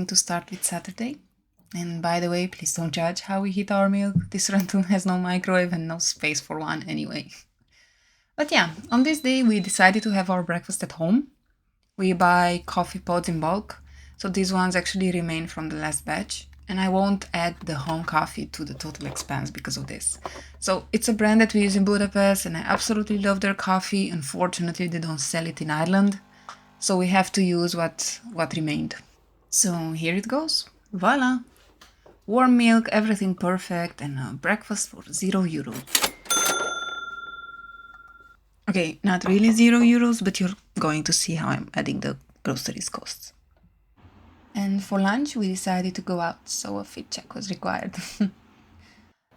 to start with Saturday. And by the way, please don't judge how we heat our milk. This rental has no microwave and no space for one anyway. But yeah, on this day we decided to have our breakfast at home. We buy coffee pods in bulk, so these ones actually remain from the last batch. And I won't add the home coffee to the total expense because of this. So it's a brand that we use in Budapest and I absolutely love their coffee. Unfortunately, they don't sell it in Ireland, so we have to use what remained. So here it goes. Voila! Warm milk, everything perfect, and a breakfast for €0. Okay, not really €0, but you're going to see how I'm adding the groceries costs. And for lunch, we decided to go out, so a fit check was required.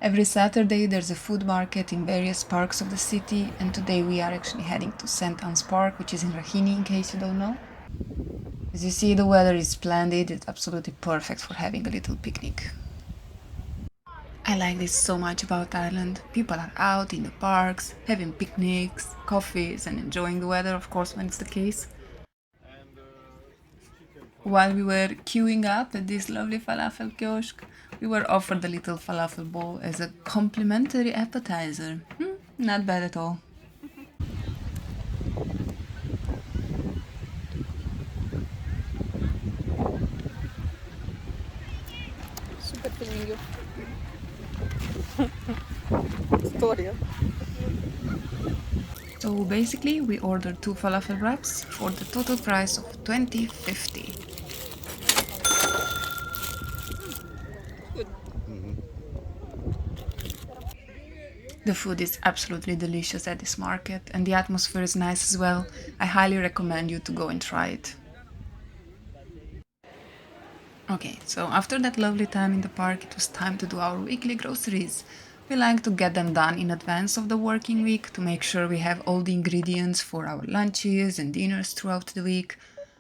Every Saturday, there's a food market in various parks of the city, and today we are actually heading to St. Anne's Park, which is in Raheny, in case you don't know. As you see, the weather is splendid, it's absolutely perfect for having a little picnic. I like this so much about Ireland. People are out in the parks, having picnics, coffees, and enjoying the weather, of course, when it's the case. While we were queuing up at this lovely falafel kiosk, we were offered a little falafel bowl as a complimentary appetizer. Not bad at all. Super filming Storia. So basically, we ordered 2 falafel wraps for the total price of $20.50. The food is absolutely delicious at this market, and the atmosphere is nice as well. I highly recommend you to go and try it. Okay, so after that lovely time in the park, it was time to do our weekly groceries. We like to get them done in advance of the working week to make sure we have all the ingredients for our lunches and dinners throughout the week.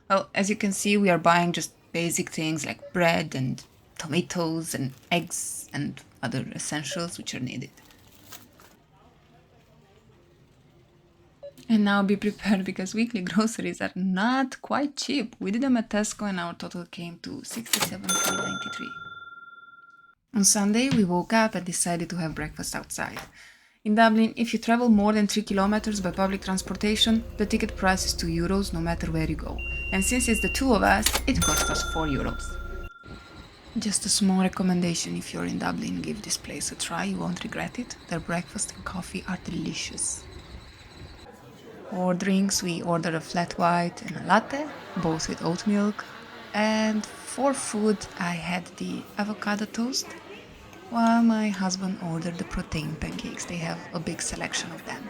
Well, as you can see, we are buying just basic things like bread and tomatoes and eggs and other essentials which are needed. And now be prepared because weekly groceries are not quite cheap. We did them at Tesco and our total came to €67.93. On Sunday, we woke up and decided to have breakfast outside. In Dublin, if you travel more than 3 kilometers by public transportation, the ticket price is €2 no matter where you go. And since it's the two of us, it cost us €4. Just a small recommendation: if you're in Dublin, give this place a try, you won't regret it. Their breakfast and coffee are delicious. For drinks, we ordered a flat white and a latte, both with oat milk. And for food, I had the avocado toast, while my husband ordered the protein pancakes. They have a big selection of them.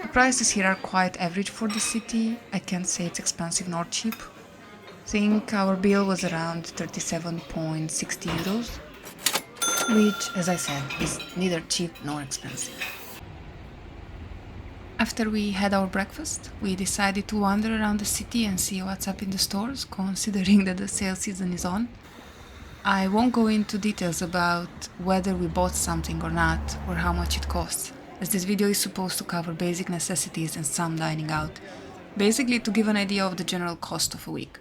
The prices here are quite average for the city. I can't say it's expensive nor cheap. I think our bill was around €37.60, which, as I said, is neither cheap nor expensive. After we had our breakfast, we decided to wander around the city and see what's up in the stores, considering that the sale season is on. I won't go into details about whether we bought something or not, or how much it costs, as this video is supposed to cover basic necessities and some dining out, basically to give an idea of the general cost of a week.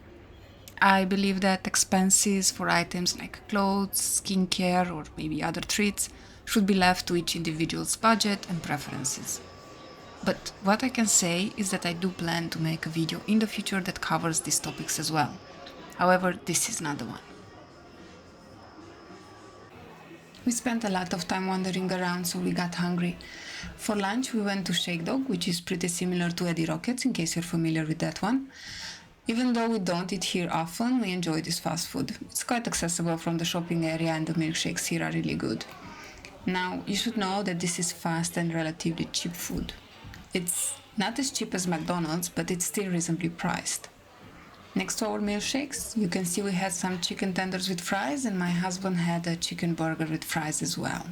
I believe that expenses for items like clothes, skincare, or maybe other treats should be left to each individual's budget and preferences. But what I can say is that I do plan to make a video in the future that covers these topics as well. However, this is not the one. We spent a lot of time wandering around, so we got hungry. For lunch, we went to Shake Dog, which is pretty similar to Eddie Rockets, in case you're familiar with that one. Even though we don't eat here often, we enjoy this fast food. It's quite accessible from the shopping area and the milkshakes here are really good. Now, you should know that this is fast and relatively cheap food. It's not as cheap as McDonald's, but it's still reasonably priced. Next to our milkshakes, you can see we had some chicken tenders with fries, and my husband had a chicken burger with fries as well.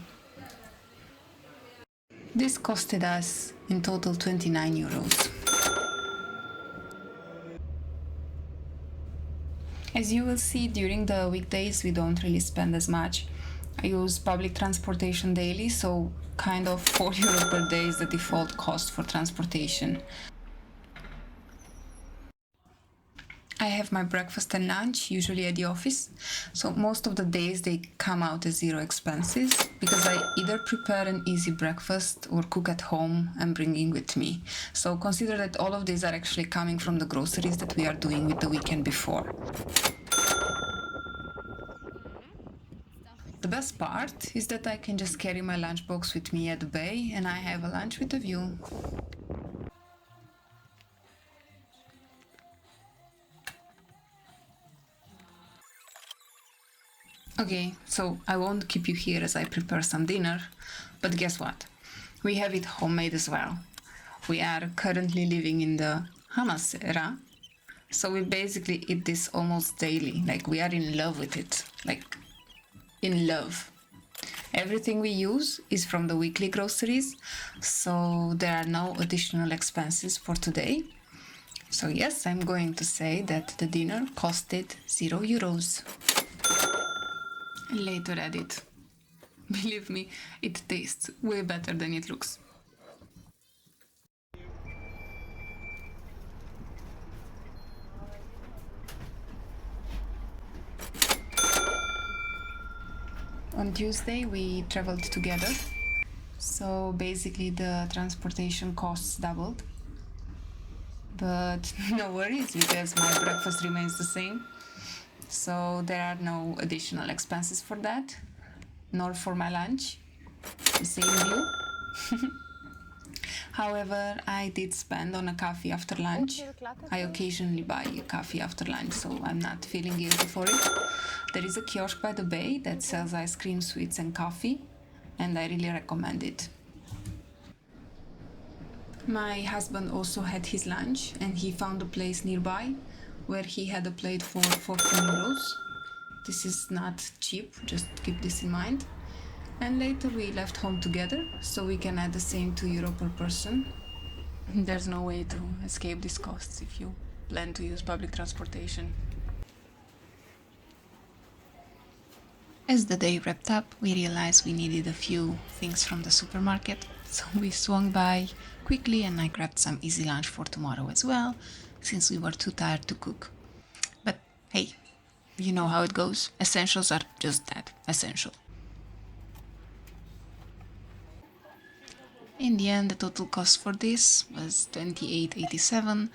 This costed us in total €29. As you will see, during the weekdays we don't really spend as much. I use public transportation daily, so kind of €4 per day is the default cost for transportation. I have my breakfast and lunch usually at the office, so most of the days they come out as zero expenses because I either prepare an easy breakfast or cook at home and bring in with me. So consider that all of these are actually coming from the groceries that we are doing with the weekend before. The best part is that I can just carry my lunchbox with me at the bay and I have a lunch with a view. Okay, so I won't keep you here as I prepare some dinner, but guess what? We have it homemade as well. We are currently living in the Hamas era, so we basically eat this almost daily. Like, we are in love with it. Like, in love. Everything we use is from the weekly groceries, so there are no additional expenses for today. So yes, I'm going to say that the dinner costed €0. Later edit. Believe me, it tastes way better than it looks. On Tuesday we traveled together, so basically the transportation costs doubled. But no worries because my breakfast remains the same, so there are no additional expenses for that, nor for my lunch. The same view. However, I did spend on a coffee after lunch. I occasionally buy a coffee after lunch, so I'm not feeling guilty for it. There is a kiosk by the bay that sells ice cream, sweets, and coffee, and I really recommend it. My husband also had his lunch, and he found a place nearby where he had a plate for €14. This is not cheap, just keep this in mind. And later we left home together, so we can add the same €2 per person. There's no way to escape these costs if you plan to use public transportation. As the day wrapped up, we realized we needed a few things from the supermarket, so we swung by quickly and I grabbed some easy lunch for tomorrow as well, since we were too tired to cook. But hey, you know how it goes. Essentials are just that, essential. In the end, the total cost for this was $28.87,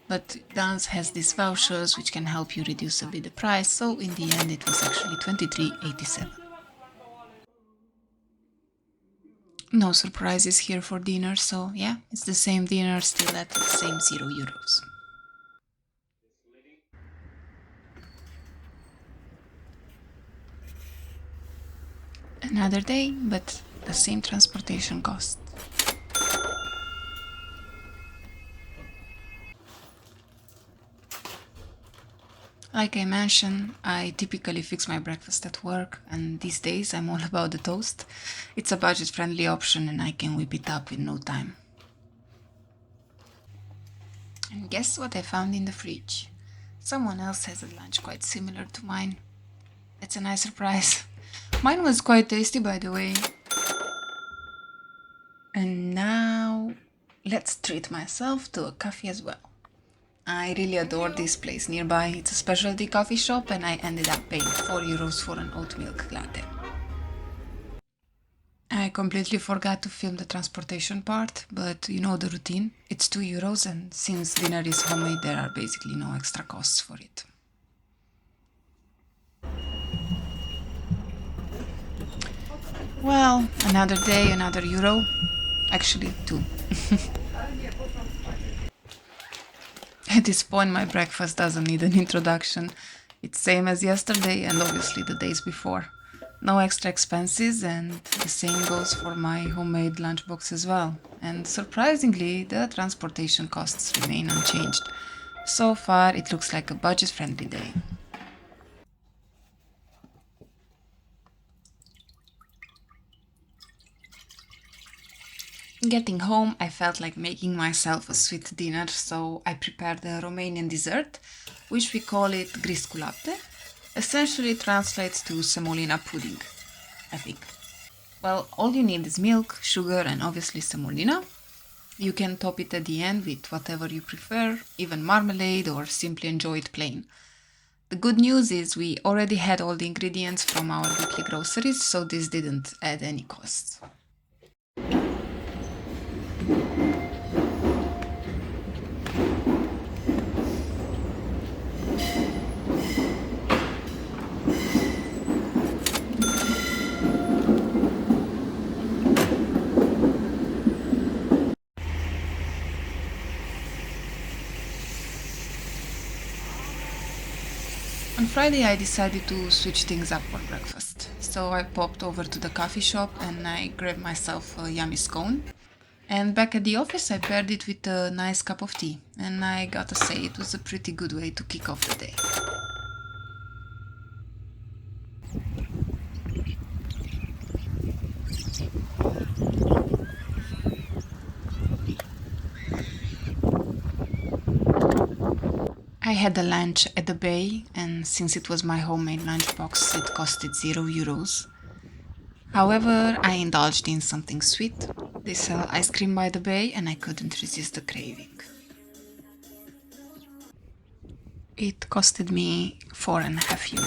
but Dan's has these vouchers which can help you reduce a bit the price, so in the end it was actually $23.87. No surprises here for dinner, so yeah, it's the same dinner, still at the same €0. Another day, but the same transportation cost. Like I mentioned, I typically fix my breakfast at work, and these days I'm all about the toast. It's a budget-friendly option and I can whip it up in no time. And guess what I found in the fridge? Someone else has a lunch quite similar to mine. It's a nice surprise. Mine was quite tasty, by the way. And now, let's treat myself to a coffee as well. I really adore this place nearby. It's a specialty coffee shop and I ended up paying €4 for an oat milk latte. I completely forgot to film the transportation part, but you know the routine. It's €2 and since dinner is homemade, there are basically no extra costs for it. Well, another day, another euro. Actually, two. At this point, my breakfast doesn't need an introduction. It's same as yesterday and obviously the days before. No extra expenses, and the same goes for my homemade lunchbox as well. And surprisingly, the transportation costs remain unchanged. So far, it looks like a budget-friendly day. Getting home, I felt like making myself a sweet dinner, so I prepared a Romanian dessert, which we call it gris cu lapte. Essentially translates to semolina pudding, I think. Well, all you need is milk, sugar, and obviously semolina. You can top it at the end with whatever you prefer, even marmalade, or simply enjoy it plain. The good news is we already had all the ingredients from our weekly groceries, so this didn't add any costs. On Friday, I decided to switch things up for breakfast. So I popped over to the coffee shop and I grabbed myself a yummy scone. And back at the office, I paired it with a nice cup of tea. And I gotta say, it was a pretty good way to kick off the day. I had a lunch at the bay, and since it was my homemade lunchbox, it costed €0. However, I indulged in something sweet. They sell ice cream by the bay, and I couldn't resist the craving. It costed me €4.50.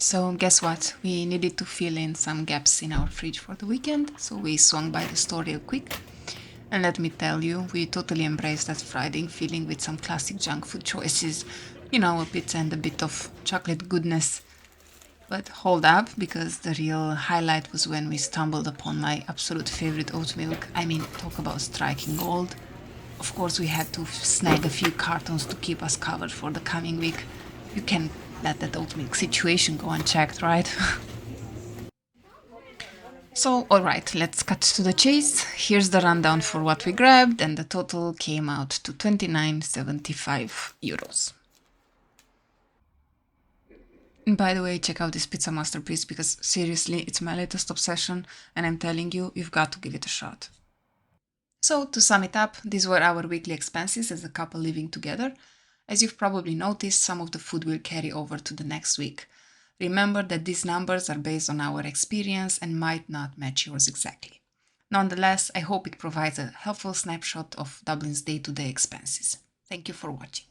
So guess what? We needed to fill in some gaps in our fridge for the weekend, so we swung by the store real quick. And let me tell you, we totally embraced that Friday feeling with some classic junk food choices. You know, a pizza and a bit of chocolate goodness. But hold up, because the real highlight was when we stumbled upon my absolute favorite oat milk. I mean, talk about striking gold. Of course, we had to snag a few cartons to keep us covered for the coming week. You can let that oat milk situation go unchecked, right? So, alright, let's cut to the chase. Here's the rundown for what we grabbed, and the total came out to €29.75. And by the way, check out this pizza masterpiece because seriously, it's my latest obsession, and I'm telling you, you've got to give it a shot. So, to sum it up, these were our weekly expenses as a couple living together. As you've probably noticed, some of the food will carry over to the next week. Remember that these numbers are based on our experience and might not match yours exactly. Nonetheless, I hope it provides a helpful snapshot of Dublin's day-to-day expenses. Thank you for watching.